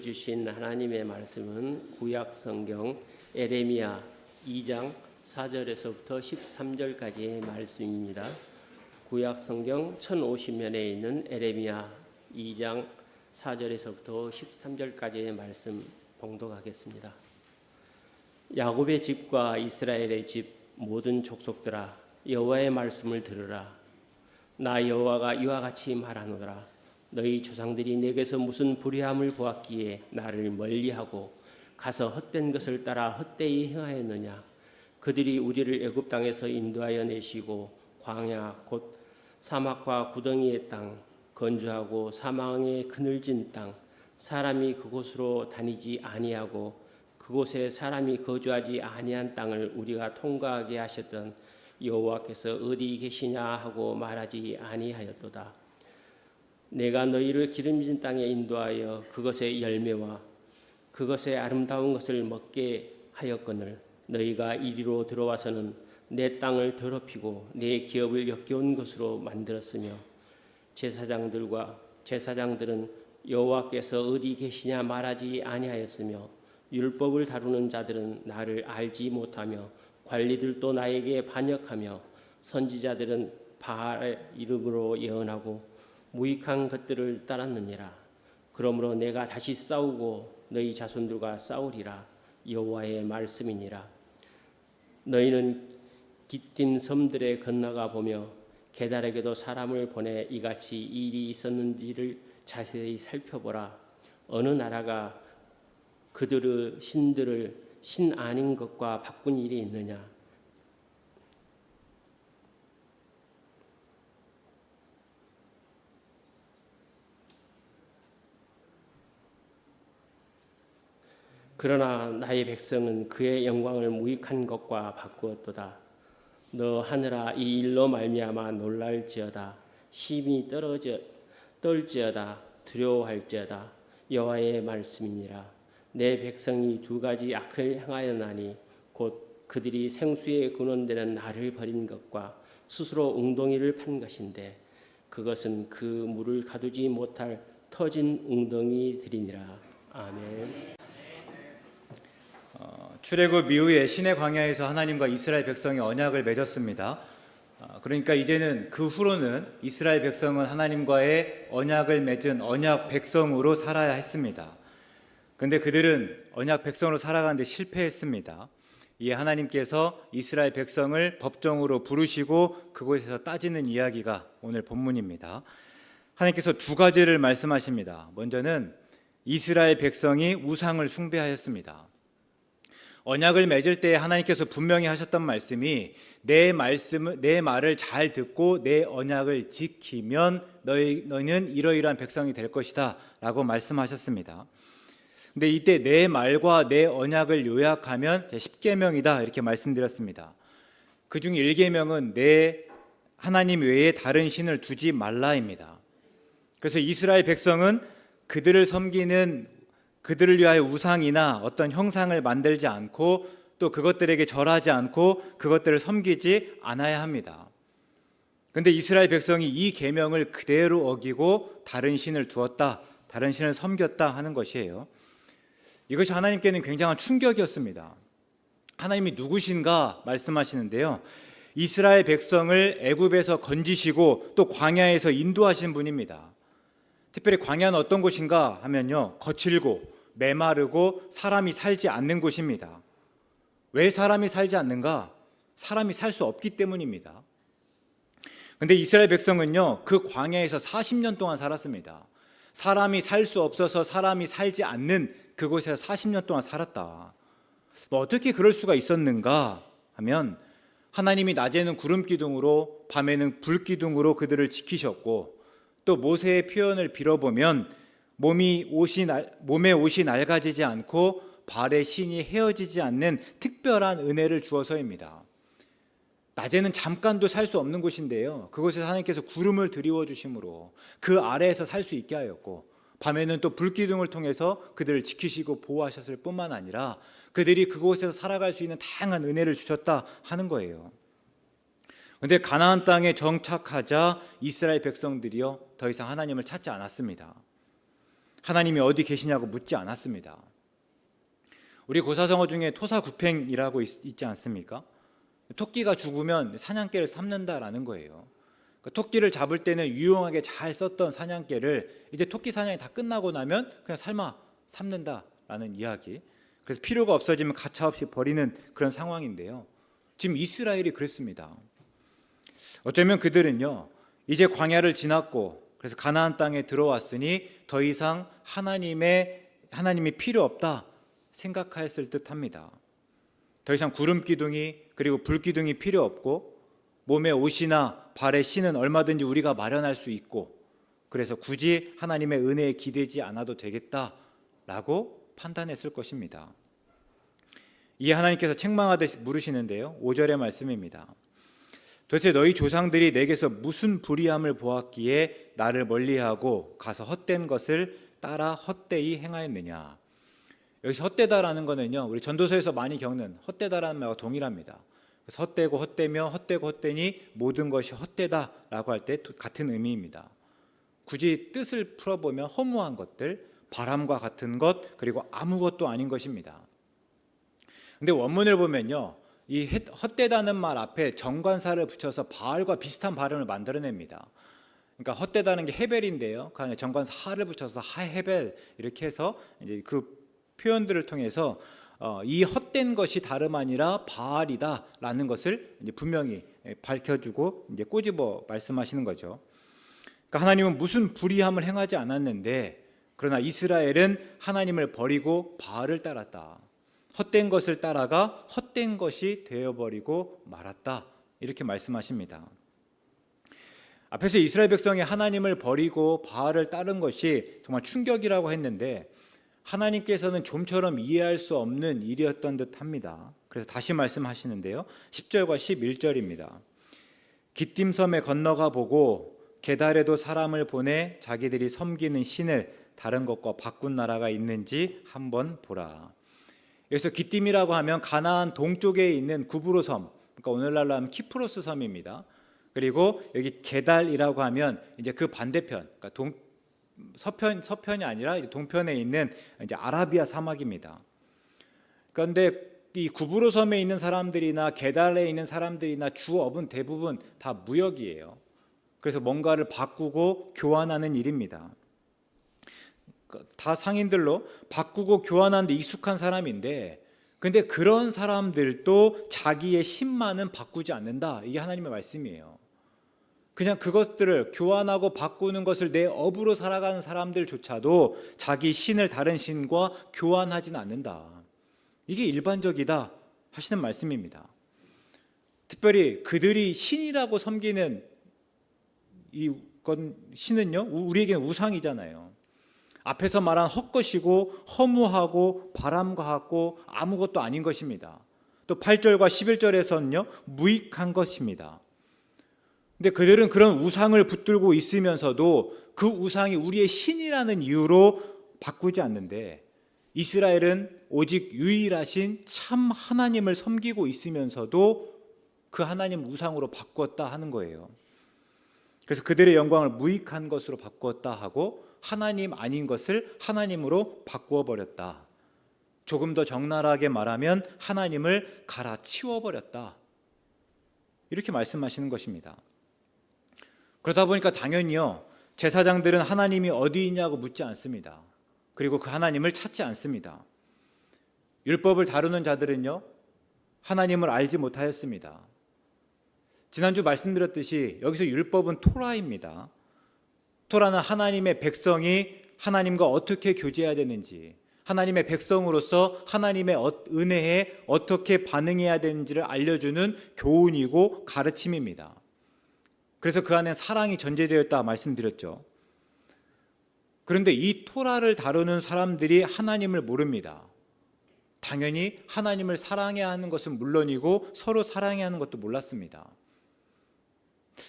주신 하나님의 말씀은 구약 성경 에레미야 2장 4절에서부터 13절까지의 말씀입니다. 구약 성경 1050면에 있는 에레미야 2장 4절에서부터 13절까지의 말씀 봉독하겠습니다. 야곱의 집과 이스라엘의 집 모든 족속들아, 여호와의 말씀을 들으라. 나 여호와가 이와 같이 말하노라. 너희 조상들이 내게서 무슨 불의함을 보았기에 나를 멀리하고 가서 헛된 것을 따라 헛되이 행하였느냐. 그들이 우리를 애굽 땅에서 인도하여 내시고 광야 곧 사막과 구덩이의 땅, 건조하고 사망의 그늘진 땅, 사람이 그곳으로 다니지 아니하고 그곳에 사람이 거주하지 아니한 땅을 우리가 통과하게 하셨던 여호와께서 어디 계시냐 하고 말하지 아니하였도다. 내가 너희를 기름진 땅에 인도하여 그것의 열매와 그것의 아름다운 것을 먹게 하였거늘 너희가 이리로 들어와서는 내 땅을 더럽히고 내 기업을 역겨운 것으로 만들었으며 제사장들은 여호와께서 어디 계시냐 말하지 아니하였으며 율법을 다루는 자들은 나를 알지 못하며 관리들도 나에게 반역하며 선지자들은 바알의 이름으로 예언하고 무익한 것들을 따랐느니라. 그러므로 내가 다시 싸우고 너희 자손들과 싸우리라. 여호와의 말씀이니라. 너희는 기띔 섬들에 건너가 보며 게달에게도 사람을 보내 이같이 일이 있었는지를 자세히 살펴보라. 어느 나라가 그들의 신들을 신 아닌 것과 바꾼 일이 있느냐. 그러나 나의 백성은 그의 영광을 무익한 것과 바꾸었도다. 너 하늘아, 이 일로 말미암아 놀랄지어다. 심히 떨지어다. 두려워할지어다. 여호와의 말씀이니라. 내 백성이 두 가지 악을 행하였나니 곧 그들이 생수에 근원되는 나를 버린 것과 스스로 웅덩이를 판 것인데 그것은 그 물을 가두지 못할 터진 웅덩이들이니라. 아멘. 출애굽 이후에 시내 광야에서 하나님과 이스라엘 백성이 언약을 맺었습니다. 그러니까 이제는 그 후로는 이스라엘 백성은 하나님과의 언약을 맺은 언약 백성으로 살아야 했습니다. 그런데 그들은 언약 백성으로 살아가는데 실패했습니다. 이에 하나님께서 이스라엘 백성을 법정으로 부르시고 그곳에서 따지는 이야기가 오늘 본문입니다. 하나님께서 두 가지를 말씀하십니다. 먼저는 이스라엘 백성이 우상을 숭배하였습니다. 언약을 맺을 때 하나님께서 분명히 하셨던 말씀이 내 말을 잘 듣고 내 언약을 지키면 너희는 이러이러한 백성이 될 것이다 라고 말씀하셨습니다. 근데 이때 내 말과 내 언약을 요약하면 10계명이다 이렇게 말씀드렸습니다. 그중 1계명은 내 하나님 외에 다른 신을 두지 말라입니다. 그래서 이스라엘 백성은 그들을 위하여 우상이나 어떤 형상을 만들지 않고 또 그것들에게 절하지 않고 그것들을 섬기지 않아야 합니다. 그런데 이스라엘 백성이 이 계명을 그대로 어기고 다른 신을 두었다, 다른 신을 섬겼다 하는 것이에요. 이것이 하나님께는 굉장한 충격이었습니다. 하나님이 누구신가 말씀하시는데요. 이스라엘 백성을 애굽에서 건지시고 또 광야에서 인도하신 분입니다. 특별히 광야는 어떤 곳인가 하면요, 거칠고 메마르고 사람이 살지 않는 곳입니다. 왜 사람이 살지 않는가? 사람이 살 수 없기 때문입니다. 그런데 이스라엘 백성은요, 그 광야에서 40년 동안 살았습니다. 사람이 살 수 없어서 사람이 살지 않는 그곳에서 40년 동안 살았다. 어떻게 그럴 수가 있었는가 하면 하나님이 낮에는 구름 기둥으로 밤에는 불 기둥으로 그들을 지키셨고 또 모세의 표현을 빌어보면 몸에 옷이 낡아지지 않고 발에 신이 헤어지지 않는 특별한 은혜를 주어서입니다. 낮에는 잠깐도 살 수 없는 곳인데요, 그곳에서 하나님께서 구름을 드리워 주심으로 그 아래에서 살 수 있게 하였고 밤에는 또 불기둥을 통해서 그들을 지키시고 보호하셨을 뿐만 아니라 그들이 그곳에서 살아갈 수 있는 다양한 은혜를 주셨다 하는 거예요. 그런데 가나안 땅에 정착하자 이스라엘 백성들이요 더 이상 하나님을 찾지 않았습니다. 하나님이 어디 계시냐고 묻지 않았습니다. 우리 고사성어 중에 토사구팽이라고 있지 않습니까? 토끼가 죽으면 사냥개를 삼는다라는 거예요. 토끼를 잡을 때는 유용하게 잘 썼던 사냥개를 이제 토끼 사냥이 다 끝나고 나면 그냥 삶아 삼는다라는 이야기. 그래서 필요가 없어지면 가차없이 버리는 그런 상황인데요. 지금 이스라엘이 그랬습니다. 어쩌면 그들은요, 이제 광야를 지났고 그래서 가나안 땅에 들어왔으니 더 이상 하나님이 필요 없다 생각하였을 듯합니다. 더 이상 구름 기둥이 그리고 불 기둥이 필요 없고 몸에 옷이나 발에 신은 얼마든지 우리가 마련할 수 있고 그래서 굳이 하나님의 은혜에 기대지 않아도 되겠다라고 판단했을 것입니다. 이에 하나님께서 책망하듯이 물으시는데요. 5절의 말씀입니다. 도대체 너희 조상들이 내게서 무슨 불의함을 보았기에 나를 멀리하고 가서 헛된 것을 따라 헛되이 행하였느냐. 여기서 헛되다라는 거는요, 우리 전도서에서 많이 겪는 헛되다라는 말과 동일합니다. 그래서 헛되고 헛되며 헛되고 헛되니 모든 것이 헛되다라고 할 때 같은 의미입니다. 굳이 뜻을 풀어보면 허무한 것들, 바람과 같은 것, 그리고 아무것도 아닌 것입니다. 근데 원문을 보면요, 이 헛되다는 말 앞에 정관사를 붙여서 바알과 비슷한 발음을 만들어냅니다. 그러니까 헛되다는 게 헤벨인데요, 그 안에 정관사 하를 붙여서 하헤벨 이렇게 해서 이제 그 표현들을 통해서 이 헛된 것이 다름 아니라 바알이다라는 것을 이제 분명히 밝혀주고 이제 꼬집어 말씀하시는 거죠. 그러니까 하나님은 무슨 불의함을 행하지 않았는데 그러나 이스라엘은 하나님을 버리고 바알을 따랐다. 헛된 것을 따라가 헛된 것이 되어버리고 말았다. 이렇게 말씀하십니다. 앞에서 이스라엘 백성이 하나님을 버리고 바알을 따른 것이 정말 충격이라고 했는데 하나님께서는 좀처럼 이해할 수 없는 일이었던 듯합니다. 그래서 다시 말씀하시는데요. 10절과 11절입니다. 기띔섬에 건너가 보고 게달에도 사람을 보내 자기들이 섬기는 신을 다른 것과 바꾼 나라가 있는지 한번 보라. 여기서 기띔이라고 하면 가나안 동쪽에 있는 구브로 섬, 그러니까 오늘날로 하면 키프로스 섬입니다. 그리고 여기 게달이라고 하면 이제 그 반대편, 그러니까 서편이 아니라 동편에 있는 이제 아라비아 사막입니다. 그런데 이 구브로 섬에 있는 사람들이나 게달에 있는 사람들이나 주업은 대부분 다 무역이에요. 그래서 뭔가를 바꾸고 교환하는 일입니다. 다 상인들로 바꾸고 교환하는 데 익숙한 사람인데 근데 그런 사람들도 자기의 신만은 바꾸지 않는다. 이게 하나님의 말씀이에요. 그냥 그것들을 교환하고 바꾸는 것을 내 업으로 살아가는 사람들조차도 자기 신을 다른 신과 교환하지는 않는다. 이게 일반적이다 하시는 말씀입니다. 특별히 그들이 신이라고 섬기는 이건 신은요, 우리에게는 우상이잖아요. 앞에서 말한 헛것이고 허무하고 바람과 같고 아무것도 아닌 것입니다. 또 8절과 11절에서는요, 무익한 것입니다. 근데 그들은 그런 우상을 붙들고 있으면서도 그 우상이 우리의 신이라는 이유로 바꾸지 않는데 이스라엘은 오직 유일하신 참 하나님을 섬기고 있으면서도 그 하나님 우상으로 바꾸었다 하는 거예요. 그래서 그들의 영광을 무익한 것으로 바꾸었다 하고 하나님 아닌 것을 하나님으로 바꾸어 버렸다. 조금 더 적나라하게 말하면 하나님을 갈아치워 버렸다. 이렇게 말씀하시는 것입니다. 그러다 보니까 당연히요, 제사장들은 하나님이 어디 있냐고 묻지 않습니다. 그리고 그 하나님을 찾지 않습니다. 율법을 다루는 자들은요, 하나님을 알지 못하였습니다. 지난주 말씀드렸듯이 여기서 율법은 토라입니다. 토라는 하나님의 백성이 하나님과 어떻게 교제해야 되는지, 하나님의 백성으로서 하나님의 은혜에 어떻게 반응해야 되는지를 알려주는 교훈이고 가르침입니다. 그래서 그 안에 사랑이 전제되어 있다 말씀드렸죠. 그런데 이 토라를 다루는 사람들이 하나님을 모릅니다. 당연히 하나님을 사랑해야 하는 것은 물론이고 서로 사랑해야 하는 것도 몰랐습니다.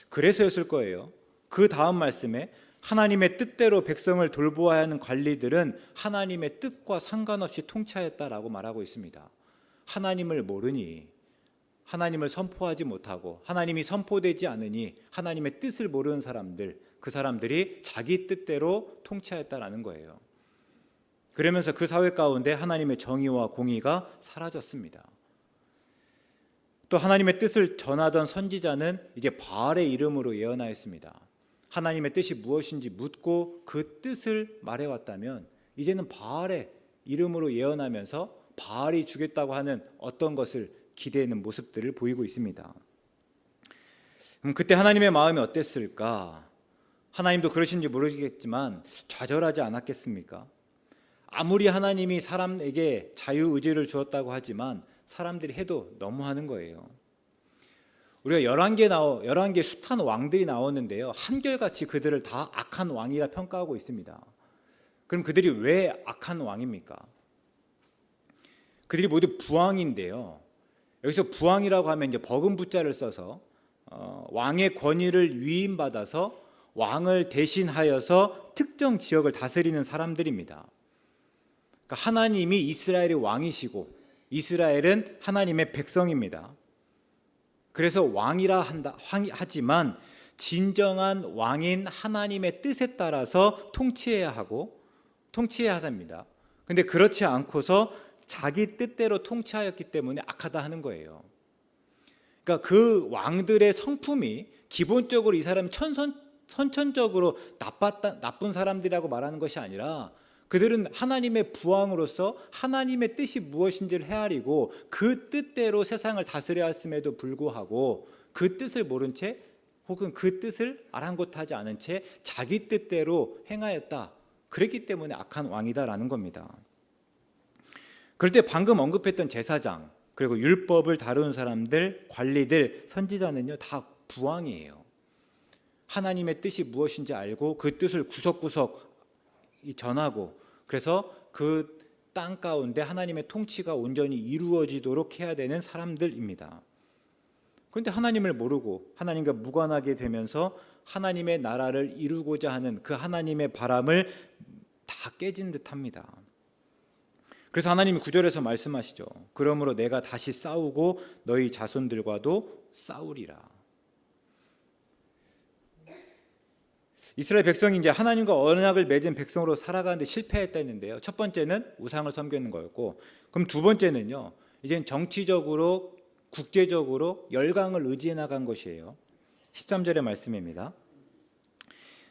그래서였을 거예요. 그 다음 말씀에 하나님의 뜻대로 백성을 돌보아야 하는 관리들은 하나님의 뜻과 상관없이 통치하였다라고 말하고 있습니다. 하나님을 모르니, 하나님을 선포하지 못하고 하나님이 선포되지 않으니 하나님의 뜻을 모르는 사람들, 그 사람들이 자기 뜻대로 통치하였다라는 거예요. 그러면서 그 사회 가운데 하나님의 정의와 공의가 사라졌습니다. 또 하나님의 뜻을 전하던 선지자는 이제 바알의 이름으로 예언하였습니다. 하나님의 뜻이 무엇인지 묻고 그 뜻을 말해왔다면 이제는 바알의 이름으로 예언하면서 바알이 주겠다고 하는 어떤 것을 기대하는 모습들을 보이고 있습니다. 그럼 그때 하나님의 마음이 어땠을까? 하나님도 그러신지 모르겠지만 좌절하지 않았겠습니까? 아무리 하나님이 사람에게 자유의지를 주었다고 하지만 사람들이 해도 너무하는 거예요. 우리가 11개 숱한 왕들이 나오는데요, 한결같이 그들을 다 악한 왕이라 평가하고 있습니다. 그럼 그들이 왜 악한 왕입니까? 그들이 모두 부왕인데요, 여기서 부왕이라고 하면 이제 버금부자를 써서 왕의 권위를 위임받아서 왕을 대신하여서 특정 지역을 다스리는 사람들입니다. 그러니까 하나님이 이스라엘의 왕이시고 이스라엘은 하나님의 백성입니다. 그래서 왕이라 하지만 진정한 왕인 하나님의 뜻에 따라서 통치해야 합니다. 근데 그렇지 않고서 자기 뜻대로 통치하였기 때문에 악하다 하는 거예요. 그러니까 그 왕들의 성품이 기본적으로 이 사람이 선천적으로 나쁜 사람들이라고 말하는 것이 아니라 그들은 하나님의 부왕으로서 하나님의 뜻이 무엇인지를 헤아리고 그 뜻대로 세상을 다스려 왔음에도 불구하고 그 뜻을 모른 채 혹은 그 뜻을 아랑곳하지 않은 채 자기 뜻대로 행하였다. 그랬기 때문에 악한 왕이다라는 겁니다. 그럴 때 방금 언급했던 제사장, 그리고 율법을 다루는 사람들, 관리들, 선지자는요, 다 부왕이에요. 하나님의 뜻이 무엇인지 알고 그 뜻을 구석구석 전하고, 그래서 그 땅 가운데 하나님의 통치가 온전히 이루어지도록 해야 되는 사람들입니다. 그런데 하나님을 모르고 하나님과 무관하게 되면서 하나님의 나라를 이루고자 하는 그 하나님의 바람을 다 깨진 듯합니다. 그래서 하나님이 9절에서 말씀하시죠. 그러므로 내가 다시 싸우고 너희 자손들과도 싸우리라. 이스라엘 백성이 이제 하나님과 언약을 맺은 백성으로 살아가는데 실패했다 했는데요. 첫 번째는 우상을 섬기는 거였고, 그럼 두 번째는요, 이젠 정치적으로 국제적으로 열강을 의지해 나간 것이에요. 13절의 말씀입니다.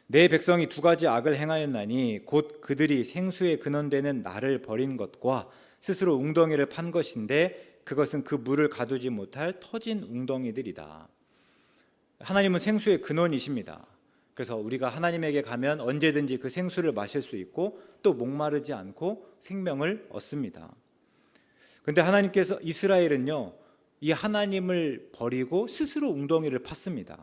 내 백성이 두 가지 악을 행하였나니 곧 그들이 생수의 근원되는 나를 버린 것과 스스로 웅덩이를 판 것인데 그것은 그 물을 가두지 못할 터진 웅덩이들이다. 하나님은 생수의 근원이십니다. 그래서 우리가 하나님에게 가면 언제든지 그 생수를 마실 수 있고 또 목마르지 않고 생명을 얻습니다. 그런데 하나님께서 이스라엘은요, 이 하나님을 버리고 스스로 웅덩이를 팠습니다.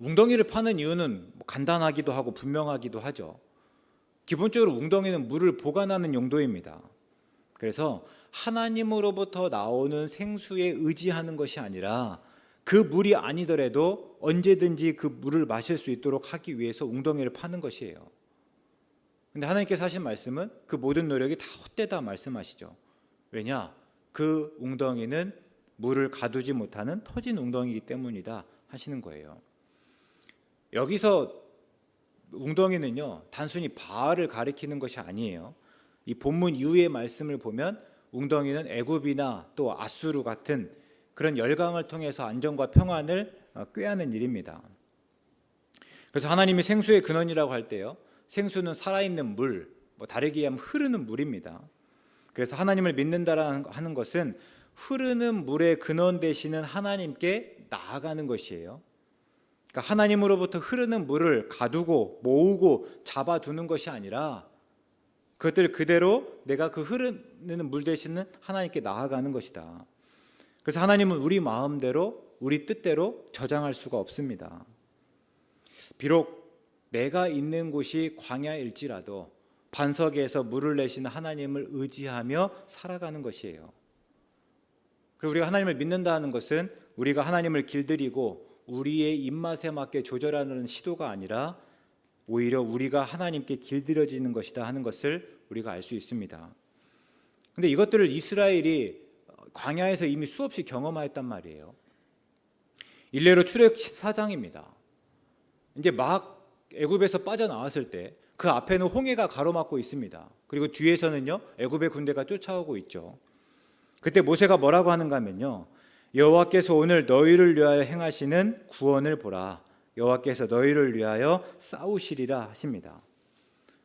웅덩이를 파는 이유는 간단하기도 하고 분명하기도 하죠. 기본적으로 웅덩이는 물을 보관하는 용도입니다. 그래서 하나님으로부터 나오는 생수에 의지하는 것이 아니라 그 물이 아니더라도 언제든지 그 물을 마실 수 있도록 하기 위해서 웅덩이를 파는 것이에요. 그런데 하나님께서 하신 말씀은 그 모든 노력이 다 헛되다 말씀하시죠. 왜냐? 그 웅덩이는 물을 가두지 못하는 터진 웅덩이이기 때문이다 하시는 거예요. 여기서 웅덩이는요, 단순히 바알을 가리키는 것이 아니에요. 이 본문 이후의 말씀을 보면 웅덩이는 애굽이나 또 아수르 같은 그런 열강을 통해서 안정과 평안을 꾀하는 일입니다. 그래서 하나님이 생수의 근원이라고 할 때요, 생수는 살아있는 물, 다르게 하면 흐르는 물입니다. 그래서 하나님을 믿는다라는 하는 것은 흐르는 물의 근원 되시는 하나님께 나아가는 것이에요. 그러니까 하나님으로부터 흐르는 물을 가두고 모으고 잡아두는 것이 아니라 그것들 그대로 내가 그 흐르는 물 되시는 하나님께 나아가는 것이다. 그래서 하나님은 우리 마음대로 우리 뜻대로 저장할 수가 없습니다. 비록 내가 있는 곳이 광야일지라도 반석에서 물을 내시는 하나님을 의지하며 살아가는 것이에요. 우리가 하나님을 믿는다는 것은 우리가 하나님을 길들이고 우리의 입맛에 맞게 조절하는 시도가 아니라 오히려 우리가 하나님께 길들여지는 것이다 하는 것을 우리가 알 수 있습니다. 그런데 이것들을 이스라엘이 광야에서 이미 수없이 경험하였단 말이에요. 일례로 출애굽 14장입니다. 이제 막 애굽에서 빠져나왔을 때 그 앞에는 홍해가 가로막고 있습니다. 그리고 뒤에서는요 애굽의 군대가 쫓아오고 있죠. 그때 모세가 뭐라고 하는가 하면요, 여호와께서 오늘 너희를 위하여 행하시는 구원을 보라. 여호와께서 너희를 위하여 싸우시리라 하십니다.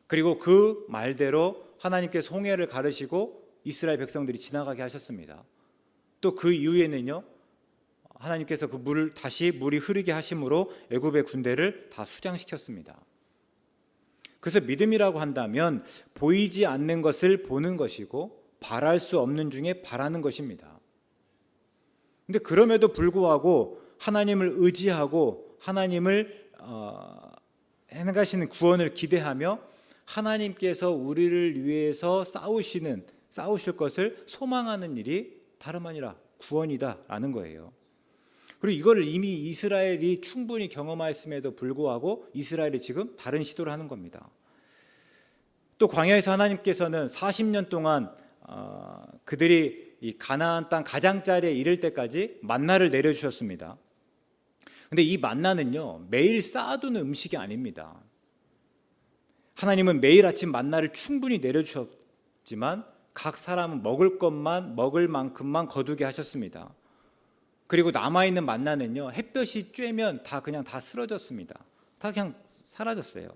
그리고 그 말대로 하나님께서 홍해를 가르시고 이스라엘 백성들이 지나가게 하셨습니다. 또 그 이후에는요 하나님께서 그 물을 다시 물이 흐르게 하심으로 애굽의 군대를 다 수장시켰습니다. 그래서 믿음이라고 한다면 보이지 않는 것을 보는 것이고 바랄 수 없는 중에 바라는 것입니다. 근데 그럼에도 불구하고 하나님을 의지하고 하나님을 행하시는 구원을 기대하며 하나님께서 우리를 위해서 싸우실 것을 소망하는 일이 다름 아니라 구원이다라는 거예요. 그리고 이거를 이미 이스라엘이 충분히 경험하였음에도 불구하고 이스라엘이 지금 다른 시도를 하는 겁니다. 또 광야에서 하나님께서는 40년 동안 그들이 이 가나안 땅 가장자리에 이를 때까지 만나를 내려주셨습니다. 근데 이 만나는요 매일 쌓아두는 음식이 아닙니다. 하나님은 매일 아침 만나를 충분히 내려주셨지만 각 사람은 먹을 것만 먹을 만큼만 거두게 하셨습니다. 그리고 남아있는 만나는요 햇볕이 쬐면 다 그냥 다 쓰러졌습니다. 다 그냥 사라졌어요.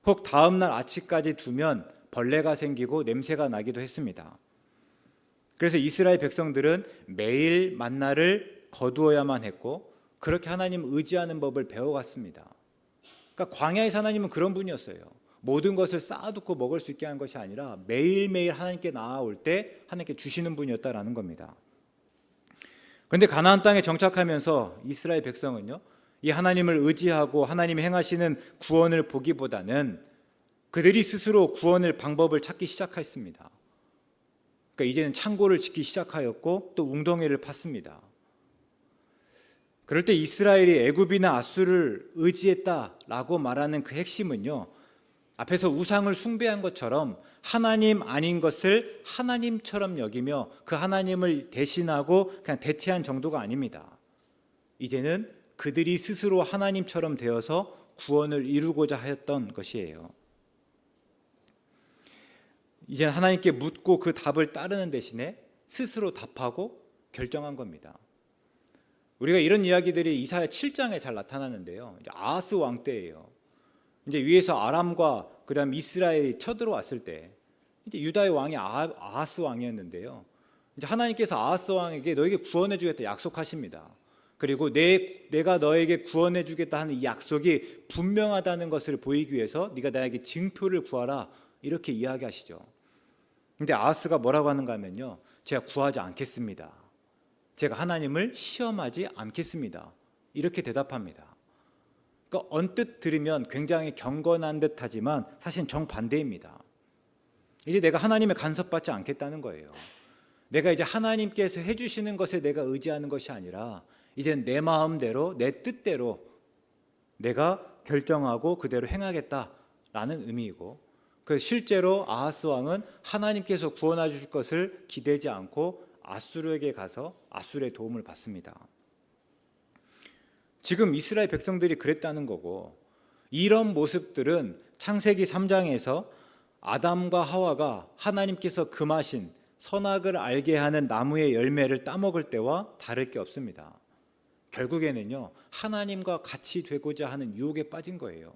혹 다음날 아침까지 두면 벌레가 생기고 냄새가 나기도 했습니다. 그래서 이스라엘 백성들은 매일 만나를 거두어야만 했고 그렇게 하나님 의지하는 법을 배워갔습니다. 그러니까 광야의 하나님은 그런 분이었어요. 모든 것을 쌓아두고 먹을 수 있게 한 것이 아니라 매일매일 하나님께 나아올 때 하나님께 주시는 분이었다라는 겁니다. 그런데 가나안 땅에 정착하면서 이스라엘 백성은요 이 하나님을 의지하고 하나님이 행하시는 구원을 보기보다는 그들이 스스로 구원을 방법을 찾기 시작했습니다. 그러니까 이제는 창고를 짓기 시작하였고 또 웅덩이를 팠습니다. 그럴 때 이스라엘이 애굽이나 아수를 의지했다라고 말하는 그 핵심은요 앞에서 우상을 숭배한 것처럼 하나님 아닌 것을 하나님처럼 여기며 그 하나님을 대신하고 그냥 대체한 정도가 아닙니다. 이제는 그들이 스스로 하나님처럼 되어서 구원을 이루고자 하였던 것이에요. 이제는 하나님께 묻고 그 답을 따르는 대신에 스스로 답하고 결정한 겁니다. 우리가 이런 이야기들이 이사야 7장에 잘 나타나는데요. 이제 아하스 왕 때예요. 이제 위에서 아람과 그다음 이스라엘이 쳐들어왔을 때 이제 유다의 왕이 아하스 왕이었는데요. 이제 하나님께서 아하스 왕에게 너에게 구원해 주겠다 약속하십니다. 그리고 내가 너에게 구원해 주겠다 하는 이 약속이 분명하다는 것을 보이기 위해서 네가 나에게 증표를 구하라 이렇게 이야기하시죠. 근데 아하스가 뭐라고 하는가 하면요. 제가 구하지 않겠습니다. 제가 하나님을 시험하지 않겠습니다. 이렇게 대답합니다. 그러니까 언뜻 들으면 굉장히 경건한 듯하지만 사실 정반대입니다. 이제 내가 하나님의 간섭받지 않겠다는 거예요. 내가 이제 하나님께서 해주시는 것에 내가 의지하는 것이 아니라 이제 내 마음대로 내 뜻대로 내가 결정하고 그대로 행하겠다라는 의미이고 그 실제로 아하스 왕은 하나님께서 구원해 주실 것을 기대지 않고 아수르에게 가서 아수르의 도움을 받습니다. 지금 이스라엘 백성들이 그랬다는 거고 이런 모습들은 창세기 3장에서 아담과 하와가 하나님께서 금하신 선악을 알게 하는 나무의 열매를 따먹을 때와 다를 게 없습니다. 결국에는요 하나님과 같이 되고자 하는 유혹에 빠진 거예요.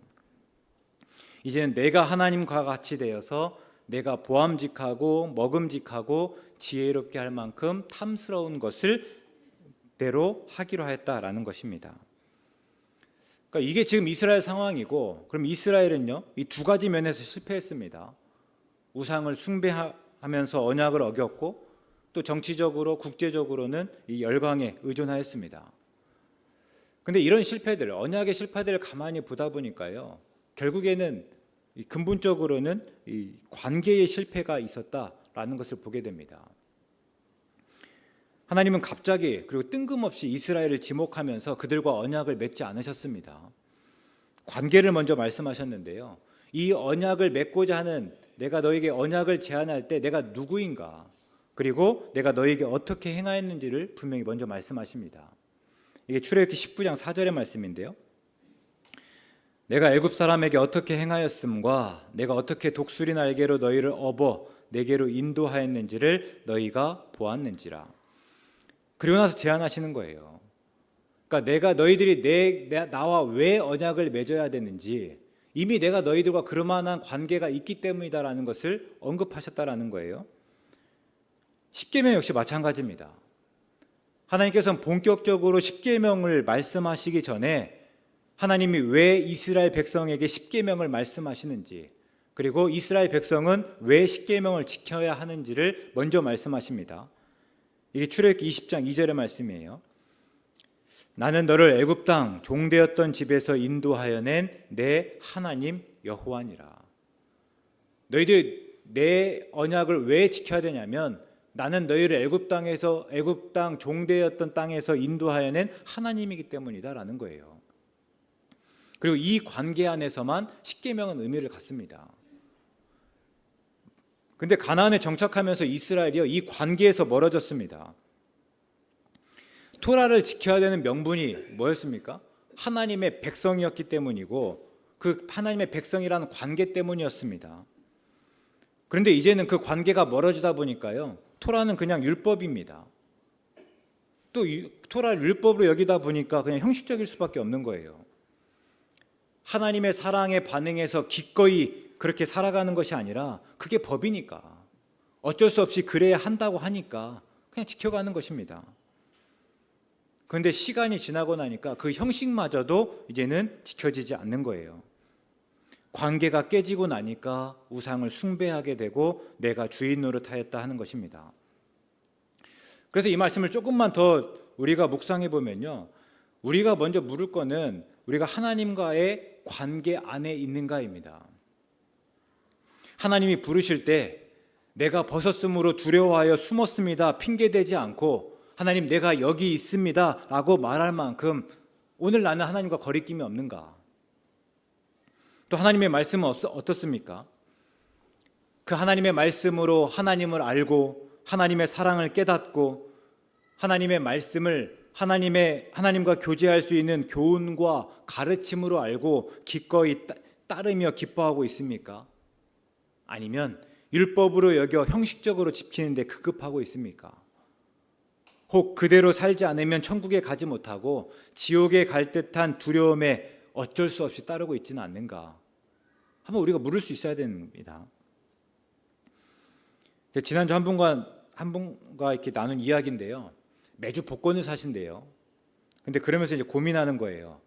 이제는 내가 하나님과 같이 되어서 내가 보암직하고 먹음직하고 지혜롭게 할 만큼 탐스러운 것을 대로 하기로 하였다라는 것입니다. 그러니까 이게 지금 이스라엘 상황이고 그럼 이스라엘은요 이 두 가지 면에서 실패했습니다. 우상을 숭배하면서 언약을 어겼고 또 정치적으로 국제적으로는 이 열강에 의존하였습니다. 근데 이런 실패들, 언약의 실패들을 가만히 보다 보니까요 결국에는 근본적으로는 이 관계의 실패가 있었다라는 것을 보게 됩니다. 하나님은 갑자기 그리고 뜬금없이 이스라엘을 지목하면서 그들과 언약을 맺지 않으셨습니다. 관계를 먼저 말씀하셨는데요. 이 언약을 맺고자 하는 내가 너에게 언약을 제안할 때 내가 누구인가 그리고 내가 너에게 어떻게 행하였는지를 분명히 먼저 말씀하십니다. 이게 출애굽기 19장 4절의 말씀인데요. 내가 애굽 사람에게 어떻게 행하였음과 내가 어떻게 독수리 날개로 너희를 업어 내게로 인도하였는지를 너희가 보았는지라. 그리고 나서 제안하시는 거예요. 그러니까 내가 너희들이 나와 왜 언약을 맺어야 되는지, 이미 내가 너희들과 그러만한 관계가 있기 때문이다라는 것을 언급하셨다라는 거예요. 십계명 역시 마찬가지입니다. 하나님께서는 본격적으로 십계명을 말씀하시기 전에 하나님이 왜 이스라엘 백성에게 십계명을 말씀하시는지, 그리고 이스라엘 백성은 왜 십계명을 지켜야 하는지를 먼저 말씀하십니다. 이게 출애굽기 20장 2절의 말씀이에요. 나는 너를 애굽 땅 종되었던 집에서 인도하여 낸 내 하나님 여호와니라. 너희들이 내 언약을 왜 지켜야 되냐면 나는 너희를 애굽 땅 종되었던 땅에서 인도하여 낸 하나님이기 때문이다라는 거예요. 그리고 이 관계 안에서만 십계명은 의미를 갖습니다. 근데 가나안에 정착하면서 이스라엘이요, 이 관계에서 멀어졌습니다. 토라를 지켜야 되는 명분이 뭐였습니까? 하나님의 백성이었기 때문이고 그 하나님의 백성이라는 관계 때문이었습니다. 그런데 이제는 그 관계가 멀어지다 보니까요, 토라는 그냥 율법입니다. 또 토라를 율법으로 여기다 보니까 그냥 형식적일 수밖에 없는 거예요. 하나님의 사랑에 반응해서 기꺼이 그렇게 살아가는 것이 아니라 그게 법이니까 어쩔 수 없이 그래야 한다고 하니까 그냥 지켜가는 것입니다. 그런데 시간이 지나고 나니까 그 형식마저도 이제는 지켜지지 않는 거예요. 관계가 깨지고 나니까 우상을 숭배하게 되고 내가 주인 노릇하였다 하는 것입니다. 그래서 이 말씀을 조금만 더 우리가 묵상해 보면요, 우리가 먼저 물을 거는 우리가 하나님과의 관계 안에 있는가입니다. 하나님이 부르실 때 내가 벗었으므로 두려워하여 숨었습니다 핑계대지 않고 하나님 내가 여기 있습니다 라고 말할 만큼 오늘 나는 하나님과 거리낌이 없는가? 또 하나님의 말씀은 어떻습니까? 그 하나님의 말씀으로 하나님을 알고 하나님의 사랑을 깨닫고 하나님의 말씀을 하나님과 교제할 수 있는 교훈과 가르침으로 알고 기꺼이 따르며 기뻐하고 있습니까? 아니면 율법으로 여겨 형식적으로 지키는 데 급급하고 있습니까? 혹 그대로 살지 않으면 천국에 가지 못하고 지옥에 갈 듯한 두려움에 어쩔 수 없이 따르고 있지는 않는가? 한번 우리가 물을 수 있어야 됩니다. 지난주 한 분과 이렇게 나눈 이야기인데요, 매주 복권을 사신대요. 근데 그러면서 이제 고민하는 거예요.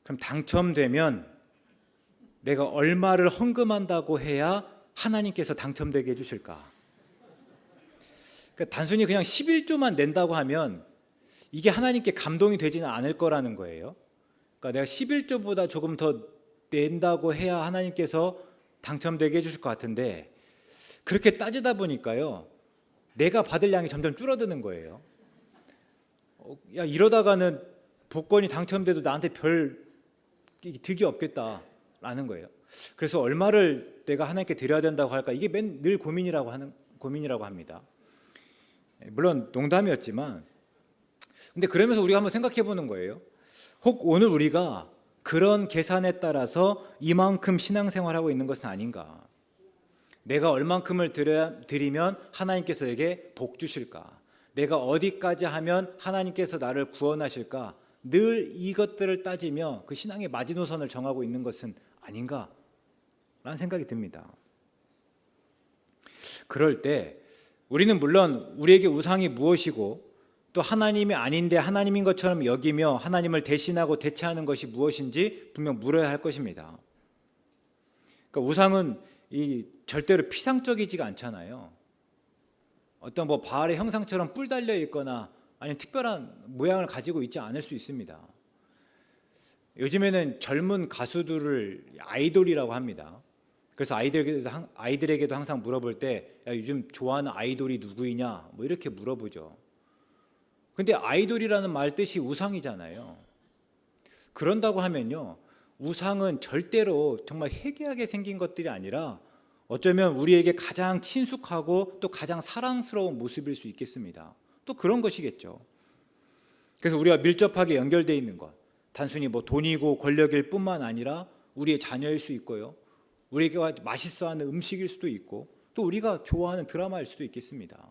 그럼 당첨되면 내가 얼마를 헌금한다고 해야 하나님께서 당첨되게 해주실까? 그러니까 단순히 그냥 11조만 낸다고 하면 이게 하나님께 감동이 되지는 않을 거라는 거예요. 그러니까 내가 11조보다 조금 더 낸다고 해야 하나님께서 당첨되게 해주실 것 같은데, 그렇게 따지다 보니까요, 내가 받을 양이 점점 줄어드는 거예요. 야, 이러다가는 복권이 당첨돼도 나한테 별 득이 없겠다라는 거예요. 그래서 얼마를 내가 하나님께 드려야 된다고 할까? 이게 늘 고민이라고 합니다. 물론 농담이었지만, 근데 그러면서 우리가 한번 생각해 보는 거예요. 혹 오늘 우리가 그런 계산에 따라서 이만큼 신앙생활하고 있는 것은 아닌가? 내가 얼만큼을 드리면 하나님께서 내게 복 주실까? 내가 어디까지 하면 하나님께서 나를 구원하실까? 늘 이것들을 따지며 그 신앙의 마지노선을 정하고 있는 것은 아닌가? 라는 생각이 듭니다. 그럴 때 우리는 물론 우리에게 우상이 무엇이고 또 하나님이 아닌데 하나님인 것처럼 여기며 하나님을 대신하고 대체하는 것이 무엇인지 분명 물어야 할 것입니다. 그러니까 우상은 절대로 피상적이지가 않잖아요. 어떤 바알의 형상처럼 뿔 달려 있거나 아니면 특별한 모양을 가지고 있지 않을 수 있습니다. 요즘에는 젊은 가수들을 아이돌이라고 합니다. 그래서 아이들에게도 항상 물어볼 때 야, 요즘 좋아하는 아이돌이 누구이냐 뭐 이렇게 물어보죠. 근데 아이돌이라는 말 뜻이 우상이잖아요. 그런다고 하면요, 우상은 절대로 정말 해괴하게 생긴 것들이 아니라 어쩌면 우리에게 가장 친숙하고 또 가장 사랑스러운 모습일 수 있겠습니다. 또 그런 것이겠죠. 그래서 우리가 밀접하게 연결되어 있는 것, 단순히 뭐 돈이고 권력일 뿐만 아니라 우리의 자녀일 수 있고요. 우리가 맛있어하는 음식일 수도 있고 또 우리가 좋아하는 드라마일 수도 있겠습니다.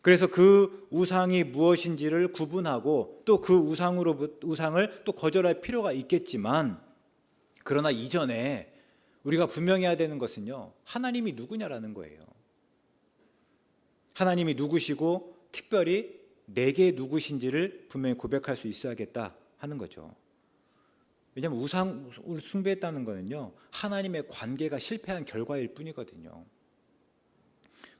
그래서 그 우상이 무엇인지를 구분하고 또 그 우상을 또 거절할 필요가 있겠지만, 그러나 이전에 우리가 분명해야 되는 것은요, 하나님이 누구냐라는 거예요. 하나님이 누구시고 특별히 내게 누구신지를 분명히 고백할 수 있어야겠다 하는 거죠. 왜냐하면 우상을 숭배했다는 거는요, 하나님의 관계가 실패한 결과일 뿐이거든요.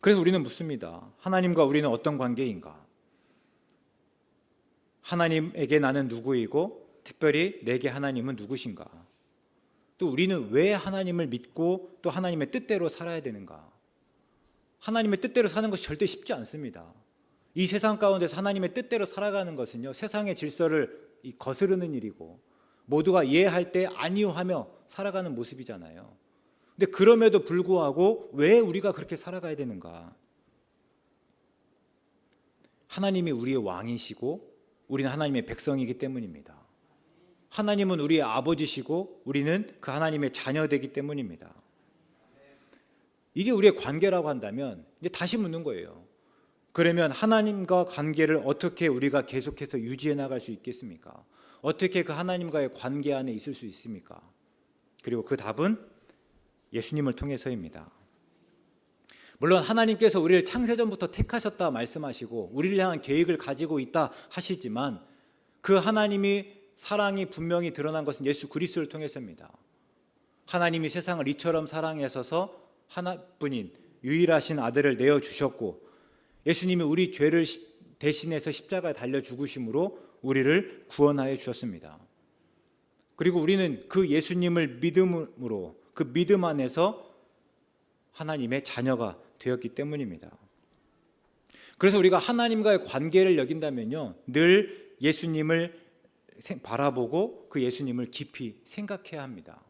그래서 우리는 묻습니다. 하나님과 우리는 어떤 관계인가? 하나님에게 나는 누구이고 특별히 내게 하나님은 누구신가? 또 우리는 왜 하나님을 믿고 또 하나님의 뜻대로 살아야 되는가? 하나님의 뜻대로 사는 것이 절대 쉽지 않습니다. 이 세상 가운데서 하나님의 뜻대로 살아가는 것은요, 세상의 질서를 거스르는 일이고 모두가 이해할 때 아니요 하며 살아가는 모습이잖아요. 근데 그럼에도 불구하고 왜 우리가 그렇게 살아가야 되는가? 하나님이 우리의 왕이시고 우리는 하나님의 백성이기 때문입니다. 하나님은 우리의 아버지시고 우리는 그 하나님의 자녀되기 때문입니다. 이게 우리의 관계라고 한다면 이제 다시 묻는 거예요. 그러면 하나님과 관계를 어떻게 우리가 계속해서 유지해 나갈 수 있겠습니까? 어떻게 그 하나님과의 관계 안에 있을 수 있습니까? 그리고 그 답은 예수님을 통해서입니다. 물론 하나님께서 우리를 창세전부터 택하셨다 말씀하시고 우리를 향한 계획을 가지고 있다 하시지만 그 하나님이 사랑이 분명히 드러난 것은 예수 그리스도를 통해서입니다. 하나님이 세상을 이처럼 사랑하셔서 하나뿐인 유일하신 아들을 내어주셨고 예수님이 우리 죄를 대신해서 십자가에 달려 죽으심으로 우리를 구원하여 주셨습니다. 그리고 우리는 그 예수님을 믿음으로 그 믿음 안에서 하나님의 자녀가 되었기 때문입니다. 그래서 우리가 하나님과의 관계를 여긴다면요, 늘 예수님을 바라보고 그 예수님을 깊이 생각해야 합니다.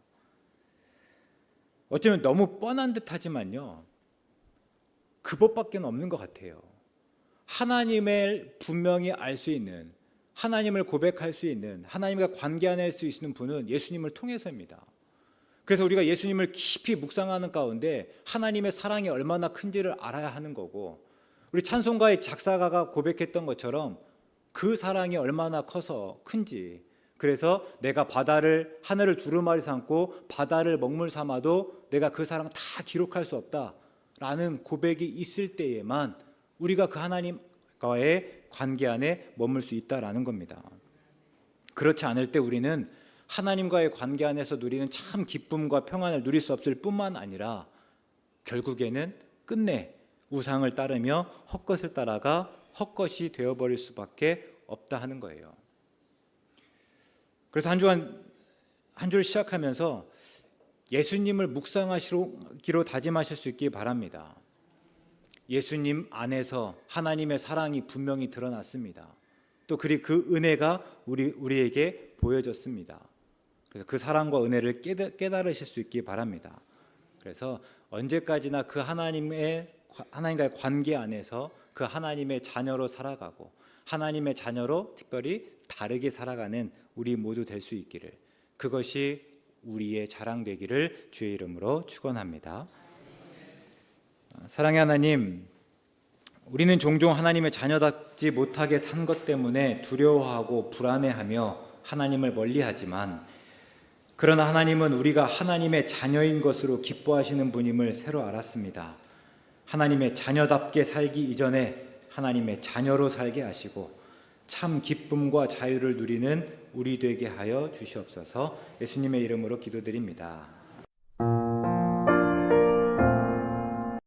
어쩌면 너무 뻔한 듯 하지만요, 그 법밖에 없는 것 같아요. 하나님을 분명히 알 수 있는, 하나님을 고백할 수 있는, 하나님과 관계할 수 있는 분은 예수님을 통해서입니다. 그래서 우리가 예수님을 깊이 묵상하는 가운데 하나님의 사랑이 얼마나 큰지를 알아야 하는 거고, 우리 찬송가의 작사가가 고백했던 것처럼 그 사랑이 얼마나 커서 큰지, 그래서 내가 하늘을 두루마리 삼고 바다를 먹물 삼아도 내가 그 사랑 다 기록할 수 없다라는 고백이 있을 때에만 우리가 그 하나님과의 관계 안에 머물 수 있다라는 겁니다. 그렇지 않을 때 우리는 하나님과의 관계 안에서 누리는 참 기쁨과 평안을 누릴 수 없을 뿐만 아니라 결국에는 끝내 우상을 따르며 헛것을 따라가 헛것이 되어버릴 수밖에 없다 하는 거예요. 그래서 한 줄 시작하면서 예수님을 묵상하시기로 다짐하실 수 있기 바랍니다. 예수님 안에서 하나님의 사랑이 분명히 드러났습니다. 또 그리고 그 은혜가 우리에게 보여졌습니다. 그래서 그 사랑과 은혜를 깨달으실 수 있기 바랍니다. 그래서 언제까지나 그 하나님과의 관계 안에서 그 하나님의 자녀로 살아가고 하나님의 자녀로 특별히 다르게 살아가는 우리 모두 될 수 있기를, 그것이 우리의 자랑 되기를 주의 이름으로 축원합니다. 사랑의 하나님, 우리는 종종 하나님의 자녀답지 못하게 산 것 때문에 두려워하고 불안해하며 하나님을 멀리하지만, 그러나 하나님은 우리가 하나님의 자녀인 것으로 기뻐하시는 분임을 새로 알았습니다. 하나님의 자녀답게 살기 이전에 하나님의 자녀로 살게 하시고 참 기쁨과 자유를 누리는 우리 되게 하여 주시옵소서. 예수님의 이름으로 기도드립니다.